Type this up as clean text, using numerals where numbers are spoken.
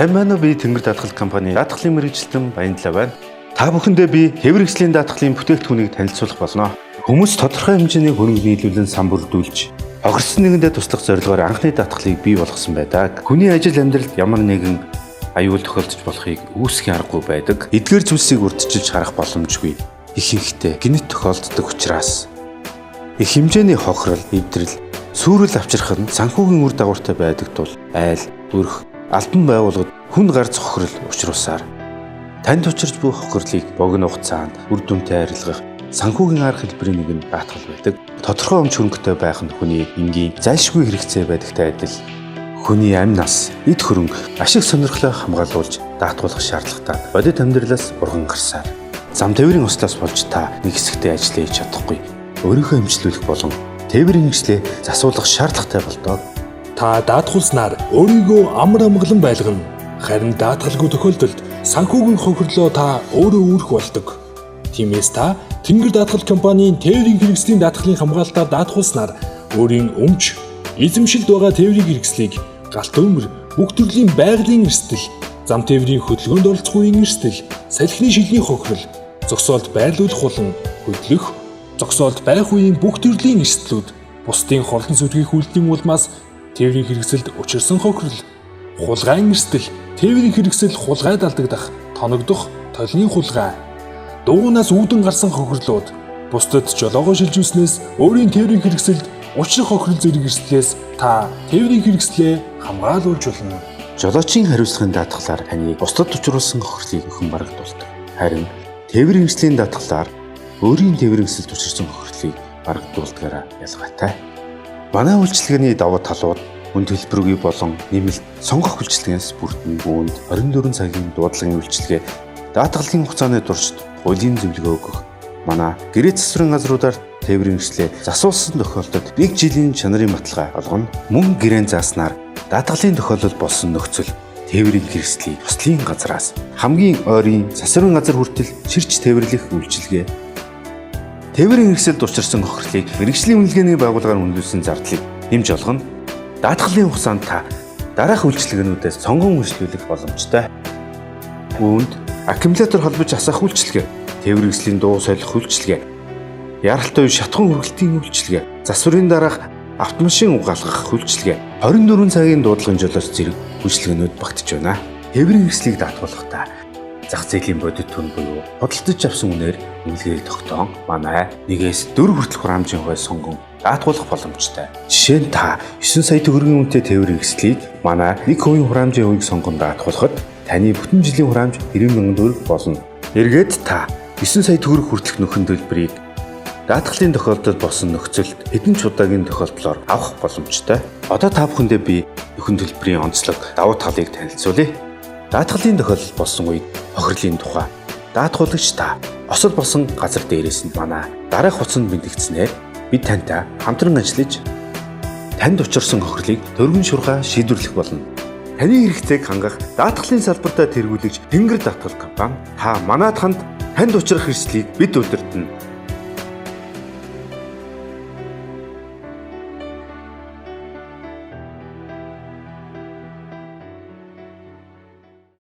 Сайн байна уу, би Тэнгэр даатгал компани даатгалын мэргэжилтэн Баянлаа байна. Та бүхэндээ би тээвэр хэвслийн даатгалын бүтээгдэхүүнийг танилцуулах болно. Хүмүүс тодорхой хэмжээний хөрөнгө нийлүүлэн сан бүрдүүлж, хохирсон нэгэндээ туслах зорилгоор анхны даатгалыг бий болгосон байдаг. Хүний ажил амьдралд ямар нэгэн аюул тохиолдож болохыг үүсэх аргагүй байдаг. Эдгээр зүйлсийг урьдчилж харах боломжгүй. Ихэнхдээ гинт тохиолддог учраас их хэмжээний хохирол, эвдрэл, сүрэл авчрах нь санхүүгийн үр дагавартай байдаг тул айл, өрх, албан байгууллагад хүн гарц хохирол учруулсаар танд учирч буй хохирлыг богино хугацаанд үр дүнтэй арилгах санхүүгийн арга хэлбэрийн нэг нь даатгал байдаг. Тодорхой өмч хөрөнгөтэй байх нь хүний энгийн зайлшгүй хэрэгцээ байдагтай адил хүний амь нас, эд хөрөнгө, ашиг сонирхлоо хамгаалуулж даатгуулах шаардлагатай бодит амьдралаас урган гарсаар зам тээврийн услаас болж та нэг хэсэгтээ ажиллаж хийж чадахгүй. Өөрийнхөө эмчлүүлэх болон тээврийн хэрэгслээ засуулах шаардлагатай болдог. Та даатгуулснаар өөрийгөө амар амгалан байлгана. Харин даатгалгүй тохиолдолд санхүүгийн хохирлоо та өөрөө үүрэх болдог. Тиймээс та Тэнгэр даатгал компанийн тээврийн хэрэгслийн даатгалын хамгаалтаар даатгуулснаар өөрийн өмч, эзэмшилд байгаа тээврийн хэрэгслийг галт өмөр, бүх төрлийн байгалийн эрсдэл, зам тээврийн хөдөлгөөнд оролцох үеийн эрсдэл, салхины шилний хохирол, зогсоолд байрлуулах болон хөдлөх, зогсоолд байх үеийн бүх төрлийн эрсдлүүд, бусдын хорлон сүргийн хүлтийн улмаас тээврийн хэрэгсэлд учирсан хохирол, хулгайн эрсдэл, тээврийн хэрэгсэл хулгайд алдагдах, тоногдох, толны хулгай, дугуйнаас үүдэн гарсан хохирлууд, бусдад жолоогоо шилжүүлснээс өөрийн тээврийн хэрэгсэлд учрах хохирол зэрэг эрсдлээс та тээврийн хэрэгслээ хамгаалуулж болно. Жолоочийн хариуцлагын даатгалаар таны бусдад учруулсан хохирлыг өхөн барагдуулдаг. Харин тээврийн хэрэгслийн даатгалаар өөрийн тээврийн хэрэгсэлд учирсан хохирлыг барагдуулдгаараа ялгаатай. Манай үйлчилгээний давуу талууд үнд хэлбэргүй болон нэмэлт сонгох үйлчилгээнээс бүрдэн үүнд 24 цагийн дуудлагын үйлчилгээ, даатгалын хугацааны туршид хуулийн зөвлөгөө өгөх, манай гэрээ засварын газруудаар тээврийн хэрэгслээ засуулсан тохиолдолд нэг жилийн чанарын баталгаа олгоно. Мөн гэрээ зааснаар даатгалын тохиолдол болсон нөхцөл тээврийн хэрэгслийг туслын газраас хамгийн ойрын засварын газар хүртэл ширч тээвэрлэх үйлчилгээ, тээврийн хэрэгсэлд учирсан хохирлыг мэргэжлийн үнэлгээний байгууллагаар үнэлсэн зардлыг нэмж олгоно. Даатгалын хугацаанд та дараах үйлчилгээнүүдээс сонгон үйлчлүүлэх боломжтой. Үүнд аккумулятор холбож асаах үйлчилгээ, тээврийн хэрэгслийн дуу солих үйлчилгээ, яралтай үе шатхуун хүргэлтийн үйлчилгээ, засварын дараах автомашин угаалгах үйлчилгээ, 24 цагийн дуудлагын жолоос зэрэг үйлчилгээнүүд багтж байна. Тээврийн хэрэгслийг даатгуулахдаа зах зээлийн бодит түн буюу худалдаж авсан үнээр үнэлгээг тогтоон манай 1-4 хүртэлх хураамжийн хувьд сонгон даатгуулах боломжтой. Жишээ нь та 9 сая төгрөгийн үнэтэй тээврийн хэрэгслийг манай 1% хураамжийн хувийг сонгон даатгуулахад таны бүтэн жилийн хураамж 90,000 төгрөг болно. Эргээд та 9 сая төгрөг хүртэлх нөхөн төлбөрийг даатгалын тохиолдолд болсон нөхцөлд хэдэн ч удаагийн тохиолдлоор авах боломжтой. Одоо та бүхэндээ би нөхөн төлбөрийн онцлог давуу талыг танилцуулъя. Даатгалын тохиолдол болсон үед хохирлын тухай даатгуулагч та осол болсон газар дээрээс нь манай дараах хуцанд бэлтгэснээр бид тантай хамтран ажиллаж танд учирсан хохирлыг төргөн шургаа шийдвэрлэх болно. Таны хэрэгцээг хангах даатгалын салбартаа тэргүүлэгч Тэнгэр даатгал компани та манайд ханд танд учрах хэрэгслийг бид удирдна.